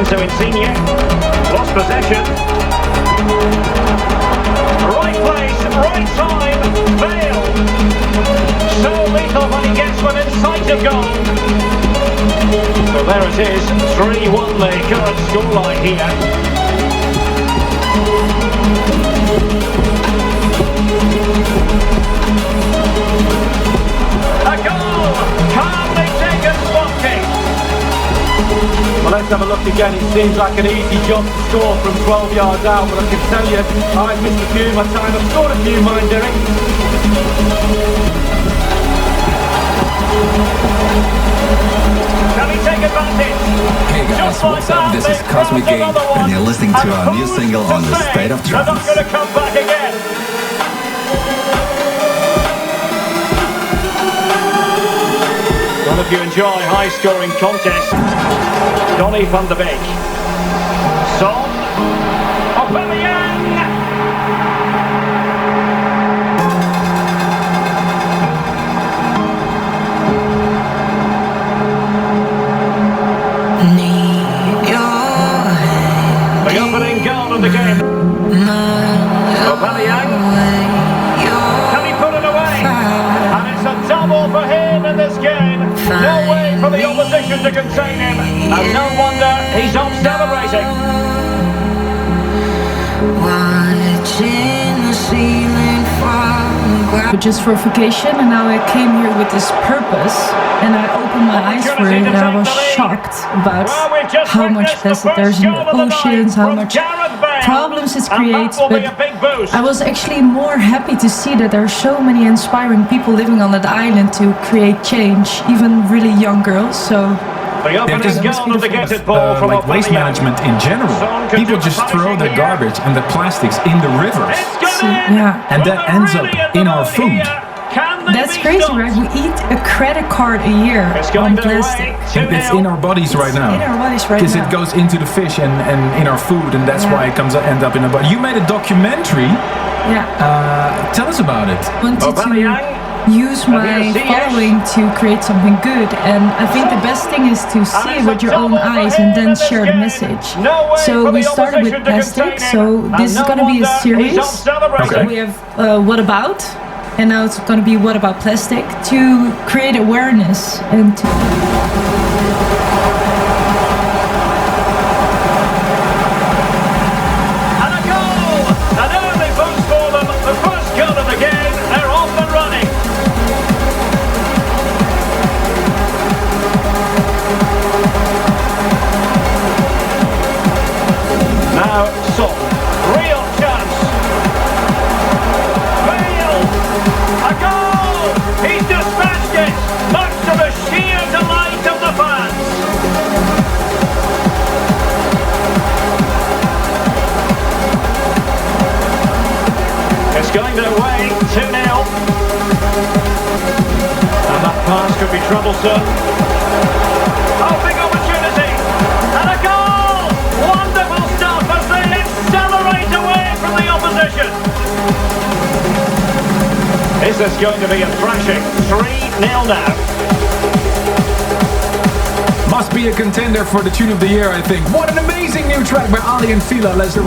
Insigne lost possession. Right place, right time, Bale. So lethal when he gets within sight of goal. So there it is, 3-1 the current scoreline here. A goal! Calmly taken, Swatky. Well, let's have a look again. It seems like an easy job to score from 12 yards out, but I can tell you, I've missed a few my time. I've scored a few, mine, Derek. Can he take advantage? Hey guys, what's up? This is Cosmic Game, and you're listening to our new single on the State of Trance. They're not going to come back again. Well, if you enjoy high-scoring contests, Donny van de Beek. Son. Aubameyang. The opening goal of the game. Aubameyang. Can he put it away? And it's a double for him in this game. No way for the opposition to contain him. And no wonder he's off celebrating. Just for vacation, and now I came here with this purpose, and I opened my eyes for it, and I was shocked about how much plastic there's in the oceans, how much problems it creates. But I was actually more happy to see that there are so many inspiring people living on that island to create change, even really young girls. So like waste management in general. People just throw their garbage and the plastics in the rivers. And that ends up in our food. That's crazy, right? We eat a credit card a year on plastic. It's in our bodies right now. Because it goes into the fish and in our food, and that's why it comes end up in our body. You made a documentary. Tell us about it. I wanted to use my following to create something good, and I think the best thing is to see it with your own eyes and then share the message. So we started with plastic, so this is going to be a series. So we have What About, and now it's going to be What About Plastic, to create awareness and to going their way, 2-0. And that pass could be troublesome. Oh, big opportunity! And a goal! Wonderful stuff as they accelerate away from the opposition. Is this going to be a thrashing? 3-0 now. Must be a contender for the tune of the year, I think. What an amazing new track by Ali and Fila. Let's go.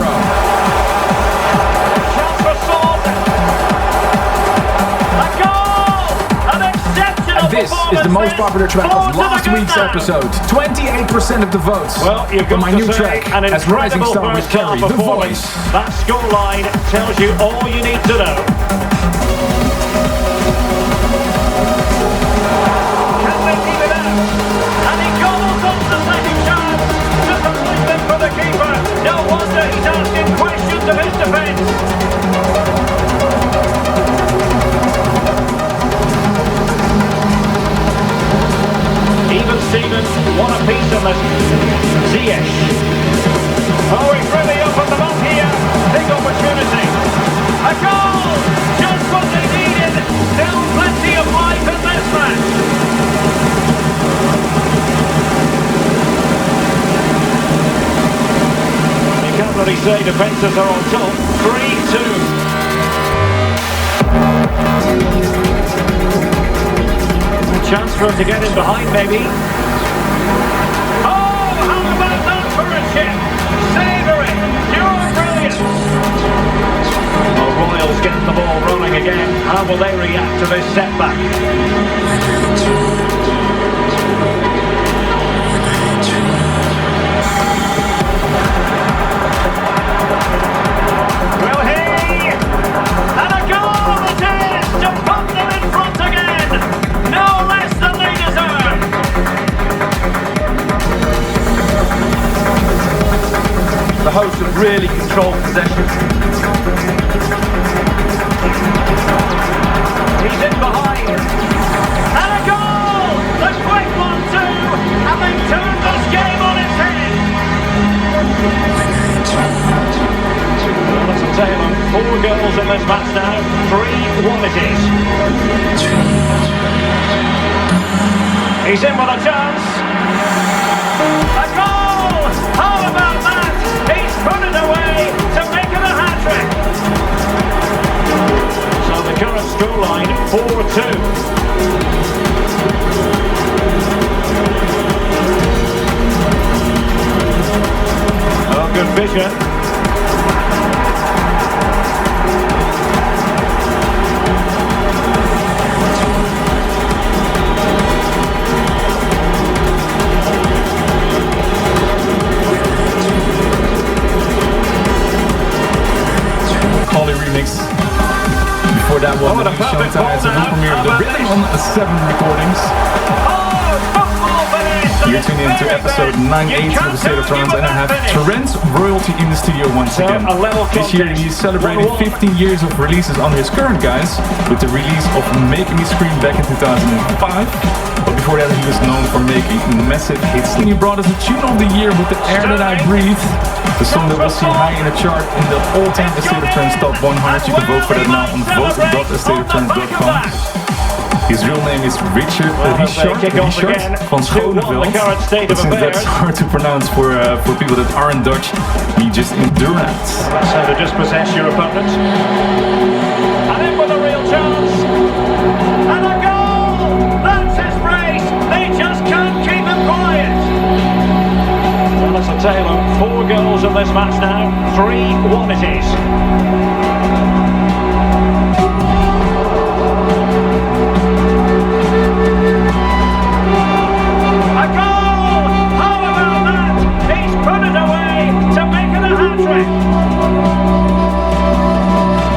This is the most popular track of last week's episode. 28% of the votes. Well, you've got my new track as Rising Star with Carrie, The Voice. That scoreline tells you all you need to know. Can they keep it out? And he gobbles up the second chance. Disappointment for the keeper. No wonder he's asking questions of his defence. Stevens, what a piece of it. Ziyech. Oh, he's really up on the ball here. Big opportunity. A goal! Just what they needed. Still plenty of life in this match. You can't really say defences are on top. 3-2. Chance for him to get in behind, maybe. Oh, how about that for a How will they react to this setback? Will he? And a goal it is to put them in front again. No less than they deserve. The hosts have really controlled possession. He's in behind. And a goal! The quick 1-2. And they turned this game on its head. Well, that's a tale of 4 goals in this match now. 3-1 it is. He's in with a chance. A goal! How about that? He's put it away to make it a hat-trick. So the current scoreline, 4-2. Oh, good vision. Holly remix. Before that one, the Showtime, it's a full premiere of the Rhythm on 7 recordings. You're tuning into episode 98 of the State of Trance, and I have Trance royalty in the studio once again. This year he's celebrating 15 years of releases under his current guise, with the release of Making Me Scream back in 2005. But before that he was known for making massive hits. And he brought us a tune of the year with The Air That I Breathe, the song that will see high in the chart in the all-time State of Trance Top 100. You can vote for that now on vote.thestateoftrance.com. His real name is Richard van Schoneveld, but since that's hard to pronounce for people that aren't Dutch, he just endurance. That's how to dispossess your opponent. And in with a real chance. And a goal! That's his brace. They just can't keep him quiet. Well, that's a tale of 4 goals in this match now. 3-1 it is.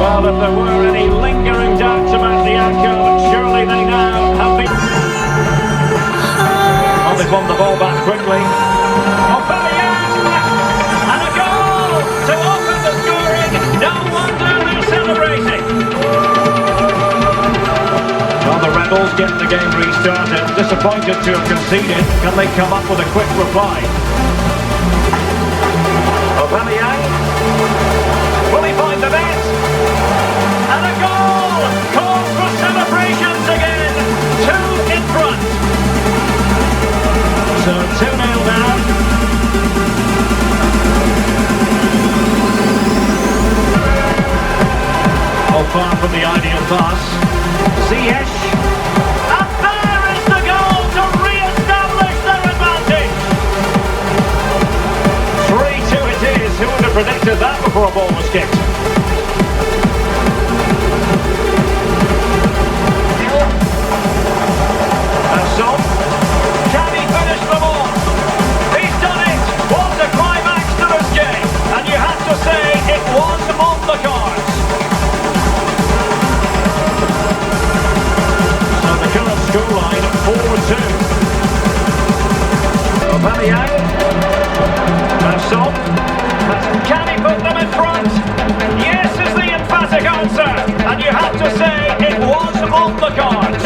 Well, if there were any lingering doubts about the outcome, surely they now have been. Well, they've won the ball back quickly. Odabasz! And a goal to open the scoring. No wonder they're celebrating. Well, the Rebels get the game restarted. Disappointed to have conceded. Can they come up with a quick reply? Odabasz? Will he find the net? And a goal! Call for celebrations again! 2 in front. So 2-0 now. All far from the ideal pass. Ziyech. And there is the goal to re-establish their advantage. 3-2 it is. Who would have predicted that before a ball was kicked? Can he finish the ball? He's done it! What a climax to this game! And you have to say it was on the cards. So the current scoreline 4-2. Odabasz. Can he put them in front? Yes is the emphatic answer. And you have to say it was on the cards.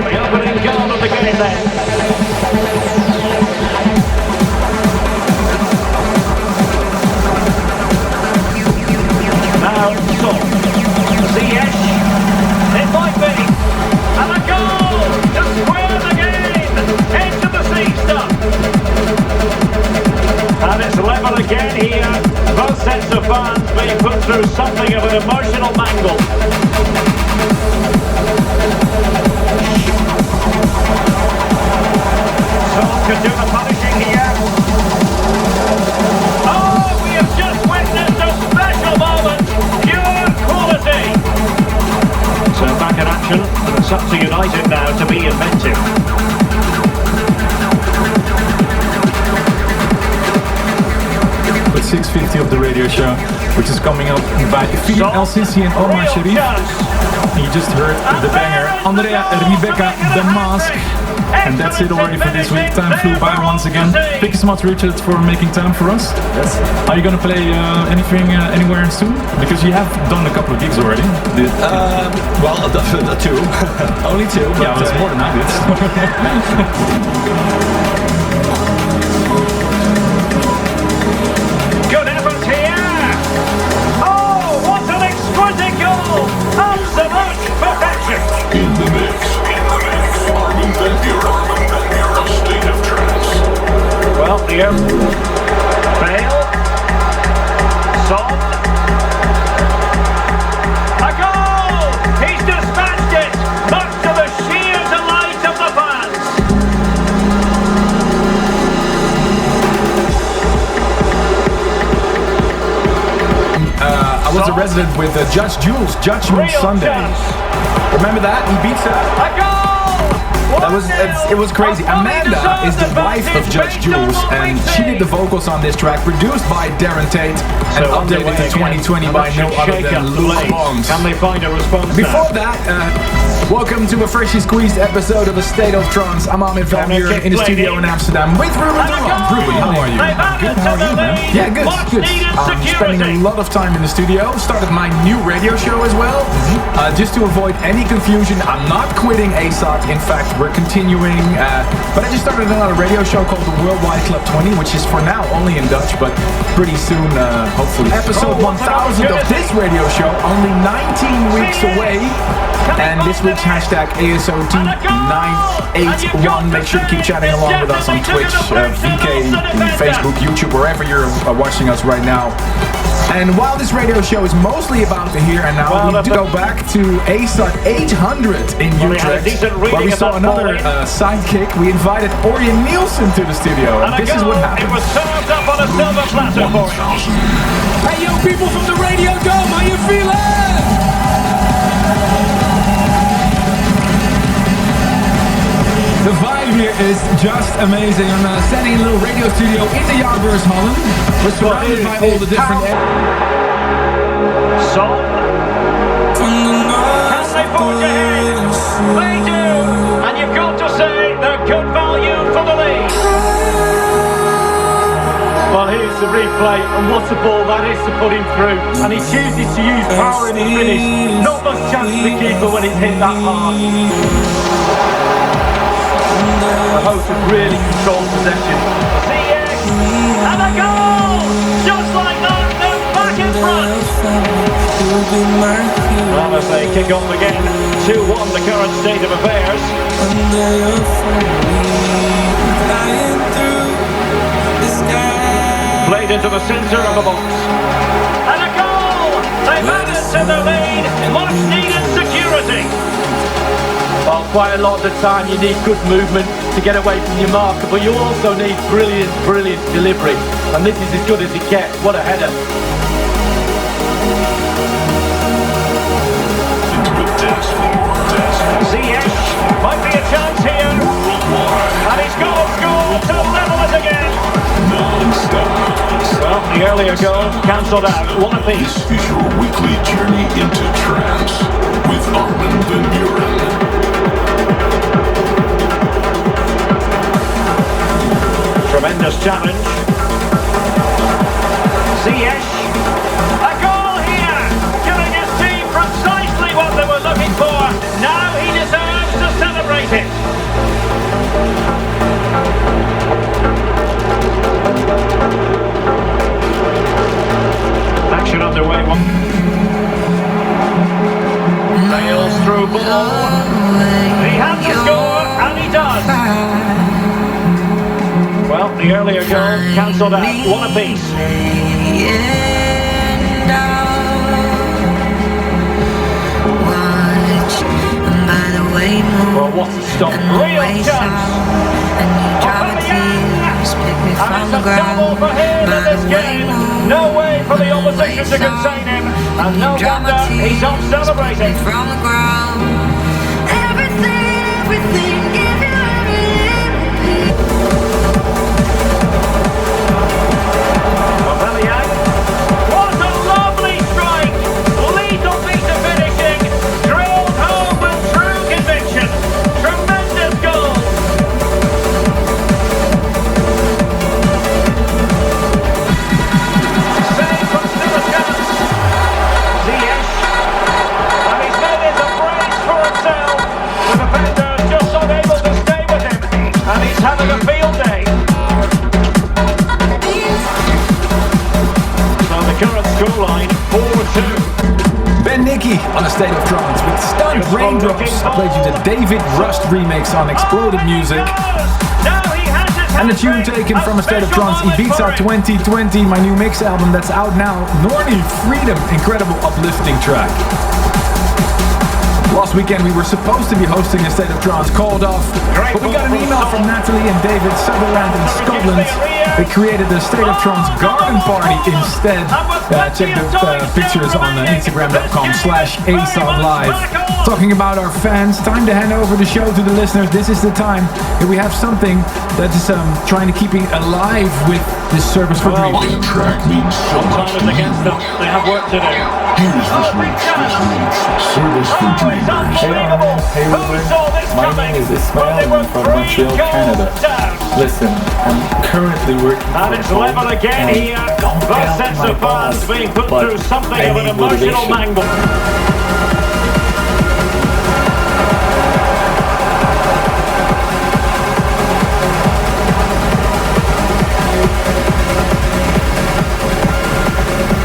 The opening goal of the game then. Now, Ziyech. It might be. And a goal to square the game. Into the sea stuff. And it's level again here. Both sets of fans being put through something of an emotional mangle. Could do the punishing here. Oh, we have just witnessed a special moment. Pure up to United now to be inventive. With 6:50 of the radio show, which is coming up by Philip El-Sisi and Omar Sharif. You just heard the banger, Andrea Rebecca, The Mask. And that's it already for this week. Time flew by once again. Thank you so much, Richard, for making time for us. Yes. Are you going to play anything anywhere soon? Because you have done a couple of gigs already. Well, two. Only two. But Yeah, that's more than I did. Good effort here. Oh, what an exquisite goal. Absolute perfection. In the mix. Armin van Buren. A state of trance. Well, here. Bale. Son. A goal! He's dispatched it, much to the sheer delight of the fans. I was a resident with Judge Jules, Judgment Sunday. Remember that? He beats her. A goal! It was crazy. Amanda is the wife of Judge Jules, and she did the vocals on this track, produced by Darren Tate, and updated to 2020 by no other than Luke Bonds. Can they find a response Before that, welcome to a freshly squeezed episode of A State of Trance. I'm Armin van Buren in the studio in Amsterdam with Ruben de Ron. Ruben, how are you? Good, how are you, man? Yeah, good. I'm spending a lot of time in the studio. Started my new radio show as well. Just to avoid any confusion, I'm not quitting ASOT. In fact, we're continuing. But I just started another radio show called the Worldwide Club 20, which is for now only in Dutch, but pretty soon, hopefully. Episode 1000 of this radio show, only 19 weeks away. And this week's hashtag ASOT981. Make sure to keep chatting along with us on Twitch, VK, Facebook, YouTube, wherever you're watching us right now. And while this radio show is mostly about the here and now, we do go back to ASOT 800 in Utrecht, where we saw another sidekick. We invited Orion Nielsen to the studio, and this is what happened. It was served up on a silver platter for him. Hey, yo, people from the Radio Dome, how you feeling? The vibe here is just amazing. I'm standing in a little radio studio in the Jaarbeurs Holland. We're surrounded by all the different... Son. Can they forge ahead? They do. And you've got to say they're good value for the lead. Well, here's the replay, and what a ball that is to put him through. And he chooses to use power in his finish. Not much chance for the keeper when it's hit that hard. The host have really controlled possession. And a goal! Just like that, they're back in front. Well, as they kick off again, 2-1 the current state of affairs. Played into the centre of the box. And a goal! They've added to the lead. Much needed security. Well, quite a lot of the time you need good movement to get away from your marker, but you also need brilliant delivery. And this is as good as it gets. What a header. Ziyech might be a chance here. And he's got a goal to level it again. Well, the earlier goal cancelled out. One apiece. This is your weekly journey into trance with Armin van Buren. Tremendous challenge. Ziyech. A goal here, giving his team precisely what they were looking for. Now he deserves to celebrate it. Action underway. Bale's through ball. He had to score, and he does. Well, the earlier goal cancelled out. One apiece. Well, what a stop. Real chance. And it's a double for him in this game. No way for the opposition to contain him. And no wonder he's off celebrating. From the ground. Every On a State of Trance with Stunned Raindrops. I played you the David Rust remix on Exploded Music. And the tune taken from A State of Trance Ibiza 2020, my new mix album that's out now. Norny Freedom, incredible uplifting track. Last weekend we were supposed to be hosting A State of Trance, called off, but we got an email from Natalie and David Sutherland in Scotland. They created the State of Trance garden party instead. Check the pictures on Instagram.com/ASOGLive. Talking about our fans, time to hand over the show to the listeners. This is the time that we have something that is trying to keep it alive with this service for dreaming. The track means so much to you. They have work to do. Here's this week's service for dreamers. Hey Armin, hey Ruben. My name is Ismail and I'm from Montreal, Canada. Listen, I'm currently working and it's level again here. Both sets of fans being put through something of an emotional mangle.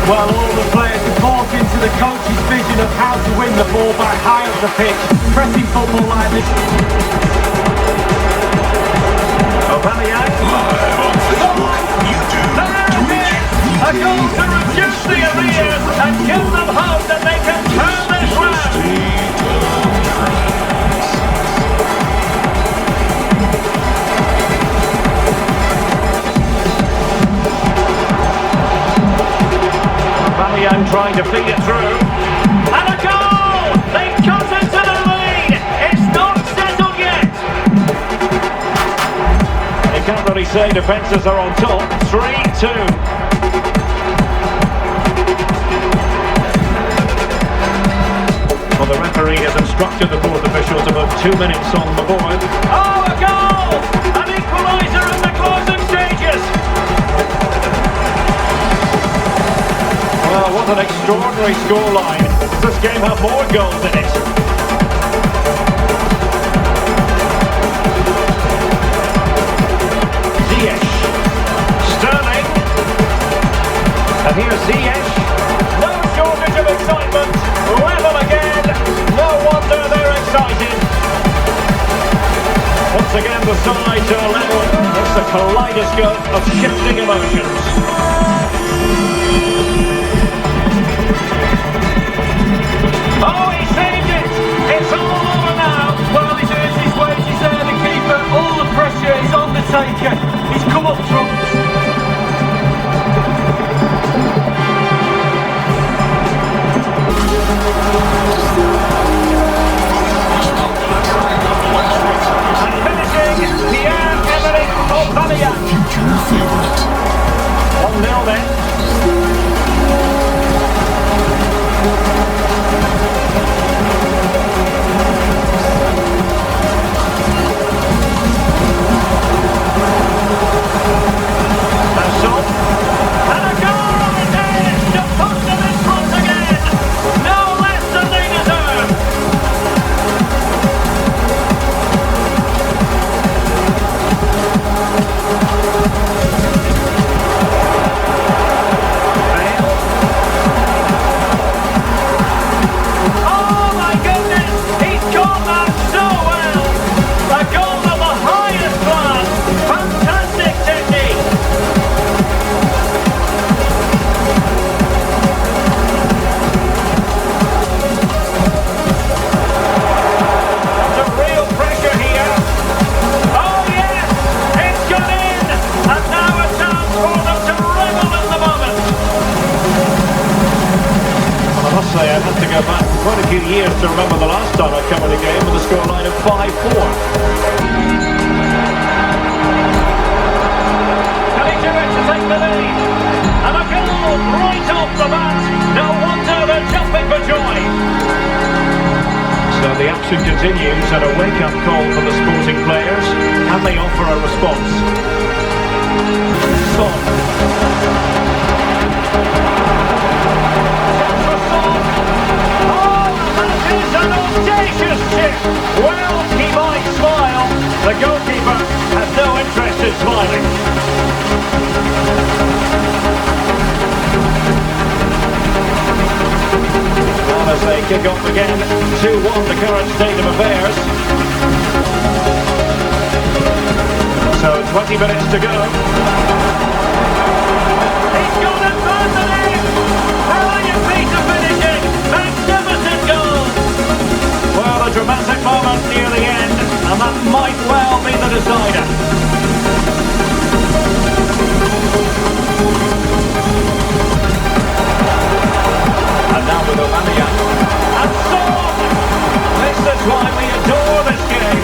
Well, all the players report into the coach's vision of how to win the ball back high up the pitch, pressing football like this. Aubameyang. Live on Facebook, YouTube, Twitch, A goal to reduce the arrears and give them hope that they can turn this round. Aubameyang trying to feed it through. And a goal! They cut into the lead! It's not settled yet! You can't really say defences are on top. 3-2. Well, the referee has instructed the fourth official to put 2 minutes on the board. Oh, a goal! An equaliser in the closing stages! Well, what an extraordinary scoreline. Does this game have more goals in it? Ziyech. Sterling. And here's Ziyech. No shortage of excitement. Level again. No wonder they're excited. Once again the side to a level. It's a kaleidoscope of shifting emotions. Oh, he saved it! It's all over now! Well, he's earned his wages there, the keeper. All the pressure is on the taker. He's come up trumps. And finishing, Pierre-Emerick Aubameyang. future favorite. 1-0 then. honestly, I'd have to go back quite a few years to remember the last time I covered a game with a scoreline of 5-4. Can he do it to take the lead? And a goal right off the bat. No wonder they're jumping for joy. So the action continues and a wake-up call for the Sporting players. Can they offer a response? Son. An audacious chip! Well, he might smile. The goalkeeper has no interest in smiling. And as they kick off again, 2-1 the current state of affairs. So 20 minutes to go. He's got it past the net! Brilliant piece of finishing! Magnificent goal! Well, a dramatic moment near the end, and that might well be the decider. And now with Odabasz, and so on! This is why we adore this game.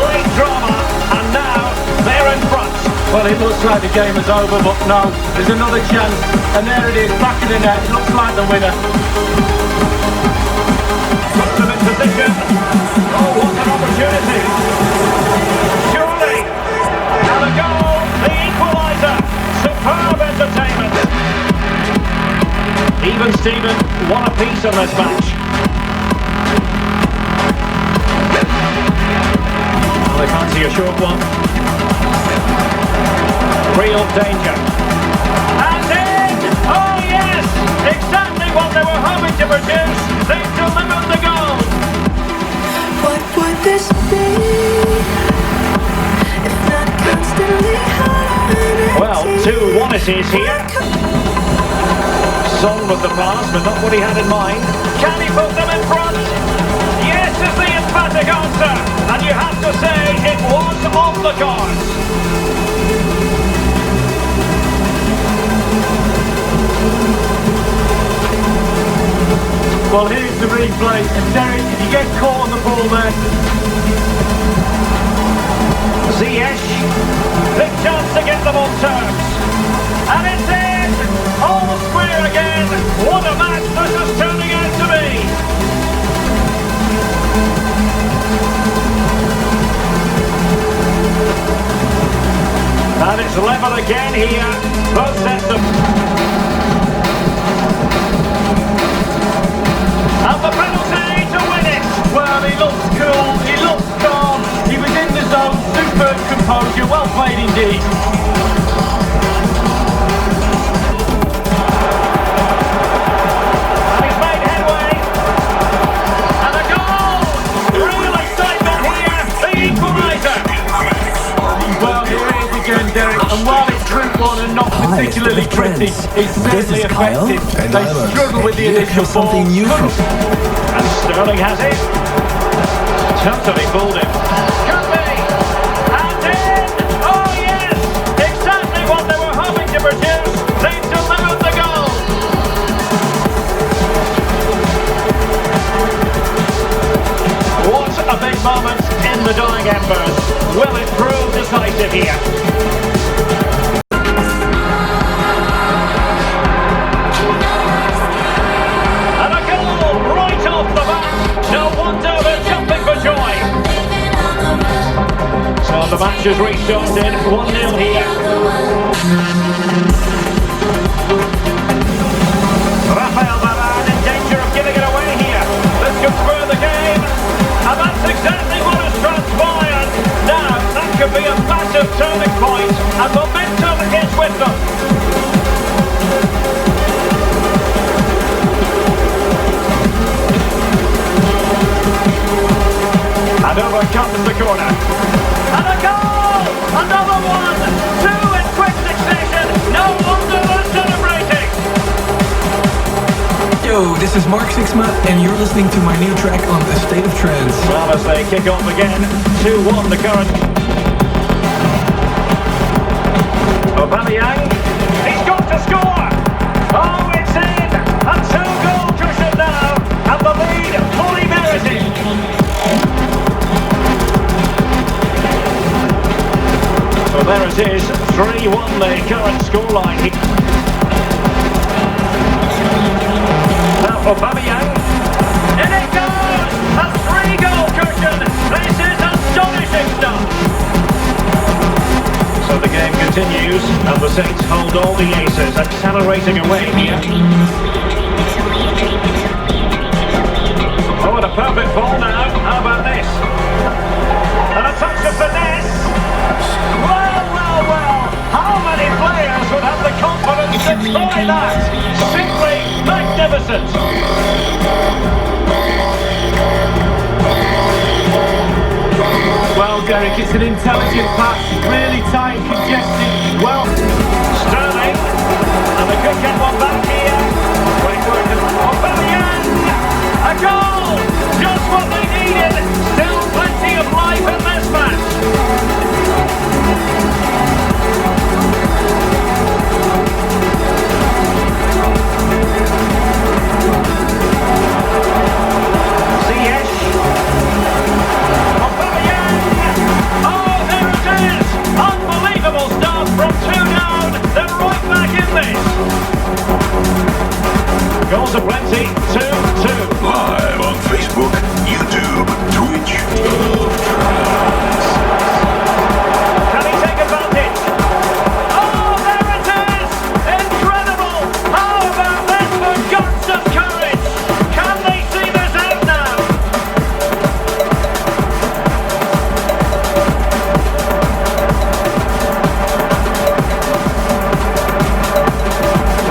Late drama, and now they're in front. Well, it looks like the game is over, but no, there's another chance, and there it is, back in the net. It looks like the winner. Puts them in position. Oh, what an opportunity. Surely. And a goal, the equaliser. Superb entertainment. Even Steven, one apiece on this match. Well, they fancy a short one. Real danger. And in! Oh yes! Exactly what they were hoping to produce. They've delivered the goal. What would this be if not constantly hard? Well, 2-1 it is here. Son with the pass, but not what he had in mind. Can he put them in front? Yes is the emphatic answer. And you have to say it was on the cards. Well, here's the replay, and Derek, if you get caught on the ball there. Ziyech, big chance to get them on terms. And it's in! All square again. What a match this is turning out to be. And it's level again here. Both sets of... And the penalty to win it! Well, he looks cool, he looks calm, he was in the zone, superb composure, well played indeed. And he's made headway! And a goal! Real excitement here, the equaliser! Well, here it is again, Derek, and while it's group one and not particularly pretty, it's certainly effective. They struggle with the initial ball. And Sterling has it. Totally fooled him. Can be! And in! Oh yes! Exactly what they were hoping to produce. They've delivered the goal. What a big moment in the dying embers. Will it prove decisive here? The match has restarted, 1-0 here. Rafael Varane in danger of giving it away here. This could spur the game. And that's exactly what has transpired. Now, that could be a massive turning point. And momentum is with them. And over comes the corner. And a goal! Another one! Two in quick succession! No wonder they're celebrating! Yo, this is Mark Sixma, and you're listening to my new track on The State of Trance. Well, as they kick off again, 2-1 the current. Odabasz, he's got to score! Oh, it's in! A two-goal cushion now! Well, there it is, 3-1 the current scoreline. Now Odabasz, and it goes! A 3-goal cushion! This is astonishing stuff! So the game continues, and the Saints hold all the aces, accelerating away here. Oh, and a perfect ball now. How about this? And a touch of finesse. Well, well, well. How many players would have the confidence to try that? Simply magnificent. Well, Derek, it's an intelligent pass, really tight, congested, well. Sterling, and they could get one back here. Great work of Odabasz. A goal! Just what they needed. Still plenty of life in this match. Goals aplenty, 2-2. Live on Facebook, YouTube, Twitch. Can he take advantage? Oh, there it is! Incredible! How about this for guts and courage? Can they see this out now?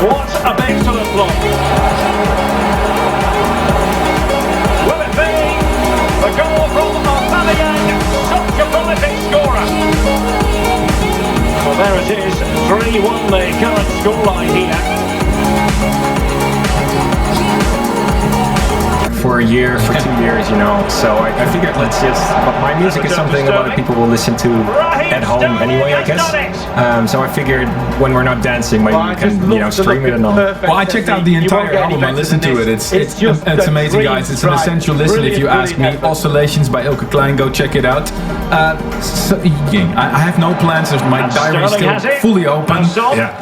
What a excellent block! Well, there it is, 3-1 the current scoreline here. For a year, for 2 years, you know, so I figured let's just, but my music is something a lot of people will listen to at home anyway, I guess. So I figured when we're not dancing, maybe we can, you know, stream it and all. Well, I checked out the entire album, I listened to it, it's amazing, guys, it's an essential listen if you ask me. Oscillations by Ilke Klein, go check it out. So, I have no plans, my diary is still fully open,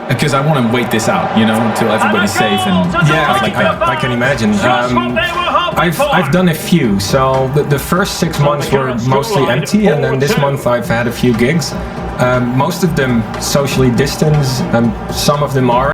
because I want to wait this out, you know, until everybody's safe, and I can imagine. I've done a few, so the first 6 months were mostly empty, and then this month I've had a few gigs. Most of them socially distanced, and some of them are